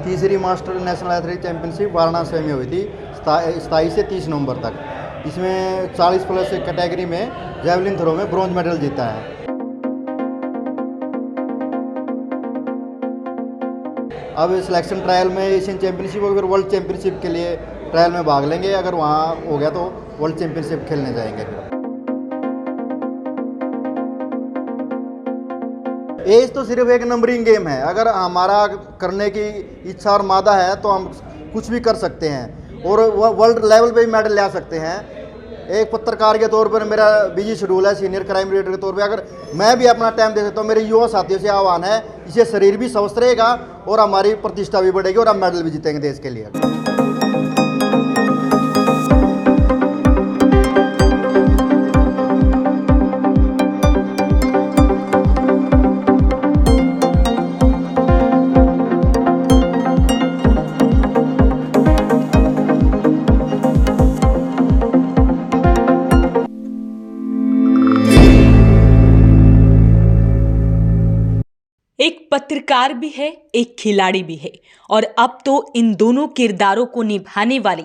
तीसरी master national athletic championship Varanasi में हुई थी 27 से 30 नवंबर तक। इसमें 40 प्लस कैटेगरी में जैवलिन थ्रो में ब्रॉन्ज मेडल जीता है। अब सिलेक्शन ट्रायल में एशियन चैंपियनशिप और वर्ल्ड चैंपियनशिप के लिए ट्रायल में भाग लेंगे। अगर वहाँ हो गया तो वर्ल्ड चैंपियनशिप खेलने जाएंगे। एज तो सिर्फ एक नंबरिंग गेम है। अगर हमारा करने की इच्छा और मादा है तो हम कुछ भी कर सकते हैं और वर्ल्ड लेवल पे भी मेडल ला सकते हैं। एक पत्रकार के तौर पर मेरा बिजी शेड्यूल है, सीनियर क्राइम रीडर के तौर पे अगर मैं भी अपना टाइम दे सकता हूँ, मेरे युवा साथियों से आह्वान है, इससे शरीर भी स्वस्थ रहेगा और हमारी प्रतिष्ठा भी बढ़ेगी और हम मेडल भी जीतेंगे देश के लिए। एक पत्रकार भी है, एक खिलाड़ी भी है और अब तो इन दोनों किरदारों को निभाने वाले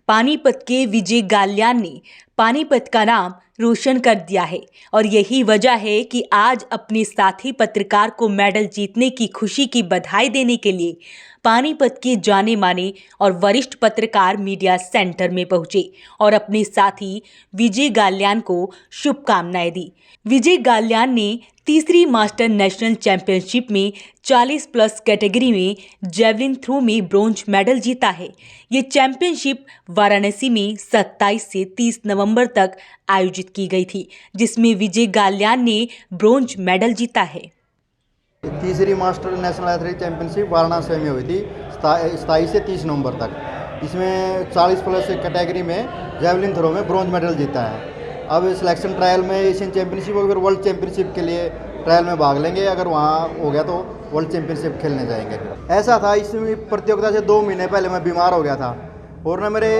पानीपत के विजय गाल्यान ने पानीपत का नाम रोशन कर दिया है। और यही वजह है कि आज अपने साथी पत्रकार को मेडल जीतने की खुशी की बधाई देने के लिए पानीपत के जाने माने और वरिष्ठ पत्रकार मीडिया सेंटर में पहुंचे और अपने साथी विजय गाल्यान को शुभकामनाएं दी। विजय गाल्यान ने तीसरी मास्टर नेशनल चैंपियनशिप में 40 प्लस कैटेगरी में जैवलिन थ्रो में ब्रोंज मेडल जीता है। ये चैंपियनशिप वाराणसी में 27 से 30 नवंबर तक आयोजित की गई थी, जिसमें विजय गाल्यान ने ब्रोंज मेडल जीता है। तीसरी master national athletic championship Varanasi में हुई थी 27 से 30 नवंबर तक। इसमें 40 प्लस कैटेगरी में जैवलिन थ्रो में ब्रॉन्ज मेडल जीता है। अब सिलेक्शन ट्रायल में एशियन चैंपियनशिप और वर्ल्ड चैंपियनशिप के लिए ट्रायल में भाग लेंगे। अगर वहाँ हो गया तो वर्ल्ड चैंपियनशिप खेलने जाएंगे। ऐसा था, इस प्रतियोगिता से 2 महीने पहले मैं बीमार हो गया था और ना मेरे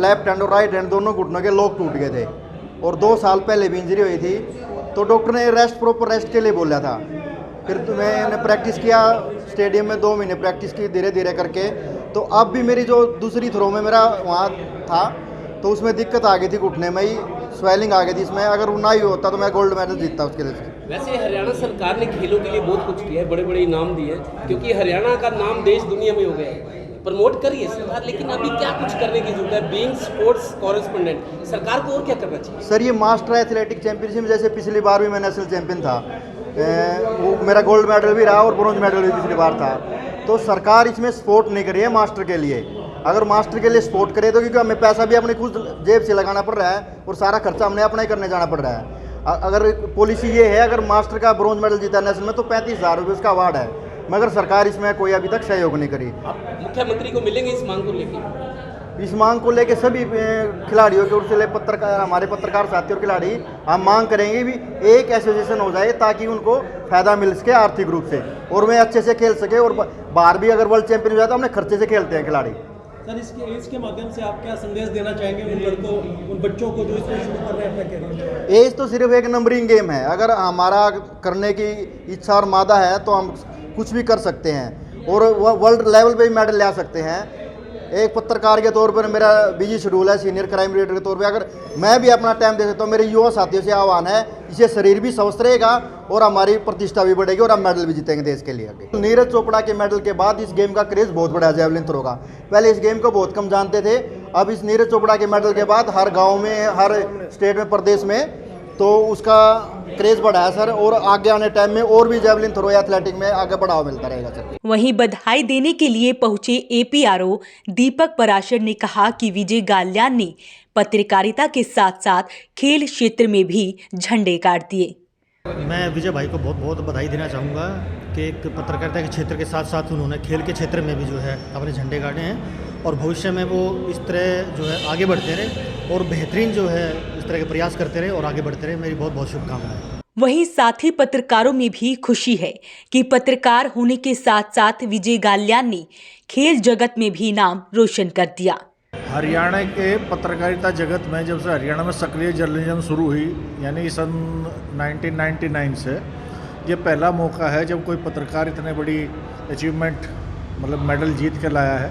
लेफ्ट हैंड और राइट हैंड दोनों घुटनों के लोग टूट गए थे और 2 साल पहले भी इंजरी हुई थी। तो डॉक्टर ने प्रॉपर रेस्ट के लिए बोला था। फिर तो मैंने प्रैक्टिस किया स्टेडियम में, 2 महीने प्रैक्टिस की धीरे धीरे करके। तो अब भी मेरी जो दूसरी थ्रो में मेरा वहाँ था तो उसमें दिक्कत आ गई थी, घुटने में ही स्वेलिंग आ गई थी इसमें। अगर वो ना ही होता तो मैं गोल्ड मेडल जीतता उसके लिए। वैसे हरियाणा सरकार ने खेलों के लिए बहुत कुछ किया है, बड़े बड़े इनाम दिए हैं, क्योंकि हरियाणा का नाम देश दुनिया में हो गया है। प्रमोट करिए सरकार, लेकिन अभी क्या कुछ करने की जरूरत है? बीइंग स्पोर्ट्स कॉरेस्पोंडेंट सरकार को और क्या करना चाहिए? सर, ये मास्टर एथलेटिक चैंपियनशिप जैसे पिछली बार भी मैं नेशनल चैंपियन था, वो मेरा गोल्ड मेडल भी रहा और ब्रॉन्ज मेडल भी पिछली बार था। तो सरकार इसमें सपोर्ट नहीं कर रही है मास्टर के लिए। अगर मास्टर के लिए सपोर्ट करे तो, क्योंकि हमें पैसा भी अपने खुद जेब से लगाना पड़ रहा है और सारा खर्चा हमने अपना ही करने जाना पड़ रहा है। अगर पॉलिसी ये है, अगर मास्टर का ब्रॉन्ज मेडल जीता नेशनल में तो 35,000 रुपये उसका अवार्ड है, मगर सरकार इसमें कोई अभी तक सहयोग नहीं करी। आप मुख्यमंत्री को मिलेंगे इस मांग को लेकर? इस मांग को लेकर सभी खिलाड़ियों के ओर से पत्रकार, हमारे पत्रकार साथी और खिलाड़ी हम मांग करेंगे भी एक एसोसिएशन हो जाए ताकि उनको फ़ायदा मिल सके आर्थिक रूप से और वे अच्छे से खेल सके। और बाहर भी अगर वर्ल्ड चैंपियन हो जाए तो हमने खर्चे से खेलते हैं खिलाड़ी। सर, इसके माध्यम से आप क्या संदेश देना चाहेंगे उन लड़कों, उन बच्चों को जो इसमें शुरू कर रहे हैं अपना कैरियर? एज तो सिर्फ एक नंबरिंग गेम है। अगर हमारा करने की इच्छा और मादा है तो हम कुछ भी कर सकते हैं और वर्ल्ड लेवल पे भी मेडल ला सकते हैं। एक पत्रकार के तौर पर मेरा बिजी शेड्यूल है, सीनियर क्राइम रीडर के तौर पे अगर मैं भी अपना टाइम दे सकता हूँ, मेरे युवा साथियों से आह्वान है, इससे शरीर भी स्वस्थ रहेगा और हमारी प्रतिष्ठा भी बढ़ेगी और हम मेडल भी जीतेंगे देश के लिए। नीरज चोपड़ा के मेडल के बाद इस गेम का क्रेज़ बहुत बढ़ा है जैवलिन थ्रो का। पहले इस गेम को बहुत कम जानते थे, अब इस नीरज चोपड़ा के मेडल के बाद हर गाँव में, हर स्टेट में, प्रदेश में तो उसका क्रेज बढ़ा है सर। और आगे आने टाइम में और भी जैवलिन थ्रो या एथलेटिक में आगे बढ़ावा मिलता रहेगा सर। वहीं बधाई देने के लिए पहुंचे एपीआरओ दीपक पराशर ने कहा कि विजय गाल्यान ने पत्रकारिता के साथ साथ खेल क्षेत्र में भी झंडे गाड़ दिए। मैं विजय भाई को बहुत बहुत बधाई देना चाहूँगा कि एक पत्रकारिता के क्षेत्र के साथ साथ उन्होंने खेल के क्षेत्र में भी जो है अपने झंडे गाड़े हैं और भविष्य में वो इस तरह जो है आगे बढ़ते रहे और बेहतरीन जो है इस तरह के प्रयास करते रहे और आगे बढ़ते रहे। मेरी बहुत बहुत शुभकामनाएं। वहीं साथी पत्रकारों में भी खुशी है कि पत्रकार होने के साथ साथ विजय गाल्यान ने खेल जगत में भी नाम रोशन कर दिया। हरियाणा के पत्रकारिता जगत में जब से हरियाणा में सक्रिय जर्नलिज्म शुरू हुई, यानी सन 1999 से, ये पहला मौका है जब कोई पत्रकार इतने बड़ी अचीवमेंट मतलब मेडल जीत कर लाया है।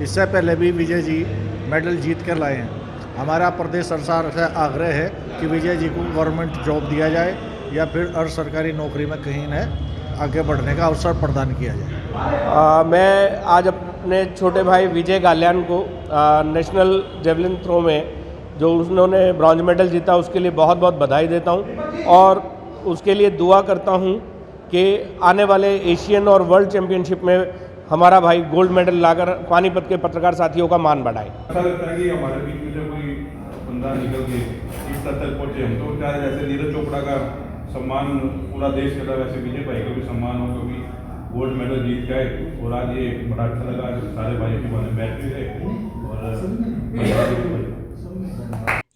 इससे पहले भी विजय जी मेडल जीत कर लाए हैं। हमारा प्रदेश सरकार से आग्रह है कि विजय जी को गवर्नमेंट जॉब दिया जाए या फिर अर्ध सरकारी नौकरी में कहीं न आगे बढ़ने का अवसर प्रदान किया जाए। मैं आज अपने छोटे भाई विजय गाल्यान को नेशनल जेवलिन थ्रो में जो उन्होंने ब्रॉन्ज मेडल जीता उसके लिए बहुत बहुत बधाई देता हूं और उसके लिए दुआ करता हूं कि आने वाले एशियन और वर्ल्ड चैंपियनशिप में हमारा भाई गोल्ड मेडल लाकर पानीपत के पत्रकार साथियों का मान बढ़ाए। ऐसा लगता है कि हमारे बीच में से कोई बंदा निकल के इस स्तर तक पहुँचे। हम तो चाहे जैसे नीरज चोपड़ा का सम्मान पूरा देश करता है वैसे विजय भाई का भी सम्मान हो, क्योंकि गोल्ड मेडल जीत गए और आज ये बड़ा अच्छा लगा। सारे भाइयों के बारे में बैठ भी गए और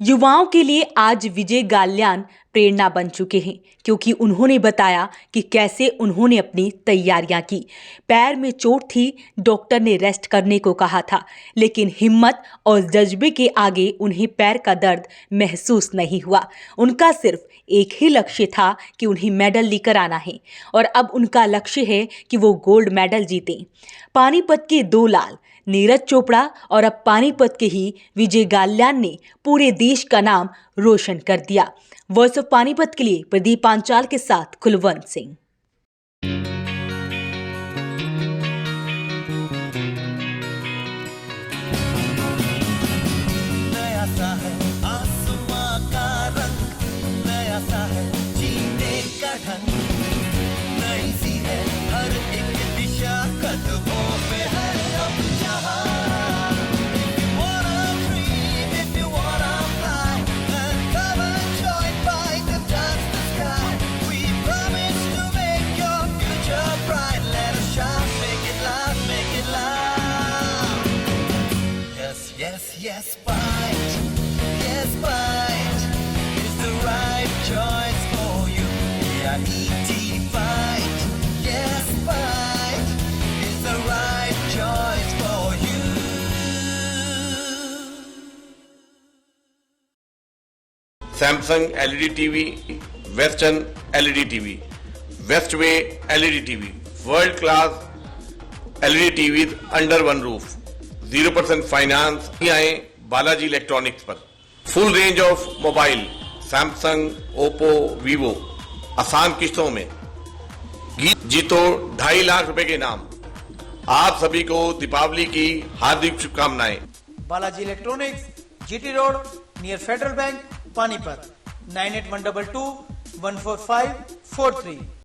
युवाओं के लिए आज विजय गाल्यान प्रेरणा बन चुके हैं, क्योंकि उन्होंने बताया कि कैसे उन्होंने अपनी तैयारियां की। पैर में चोट थी, डॉक्टर ने रेस्ट करने को कहा था, लेकिन हिम्मत और जज्बे के आगे उन्हें पैर का दर्द महसूस नहीं हुआ। उनका सिर्फ एक ही लक्ष्य था कि उन्हें मेडल लेकर आना है और अब उनका लक्ष्य है कि वो गोल्ड मेडल जीतें। पानीपत के दो लाल नीरज चोपड़ा और अब पानीपत के ही विजय गाल्यान ने पूरे देश का नाम रोशन कर दिया। वॉइस ऑफ पानीपत के लिए प्रदीप पांचाल के साथ कुलवंत सिंह। नया सा है आसमां का रंग, नया सा है जीने का ढंग, नई सी है हर एक दिशा, कदमों पे है अब जहां। If you wanna dream, if you wanna fly, and come and join by the dance the sky. We promise to make your future bright. Let us shine, make it loud, make it loud. Yes, yes, yes, fight. Yes, fight is the right choice for you. E-I-E-T, fight. Yes, fight is the right choice for you. Samsung LED TV, western LED TV, वेस्टवे LED TV, world class LED TVs under one roof, 0% finance. आए Balaji electronics पर full range of mobile Samsung, Oppo, Vivo आसान किस्तों में। जीतो 2.5 लाख रुपए के इनाम। आप सभी को दीपावली की हार्दिक शुभकामनाएं। Balaji electronics, GT road, near federal bank, Panipat, 9812214543।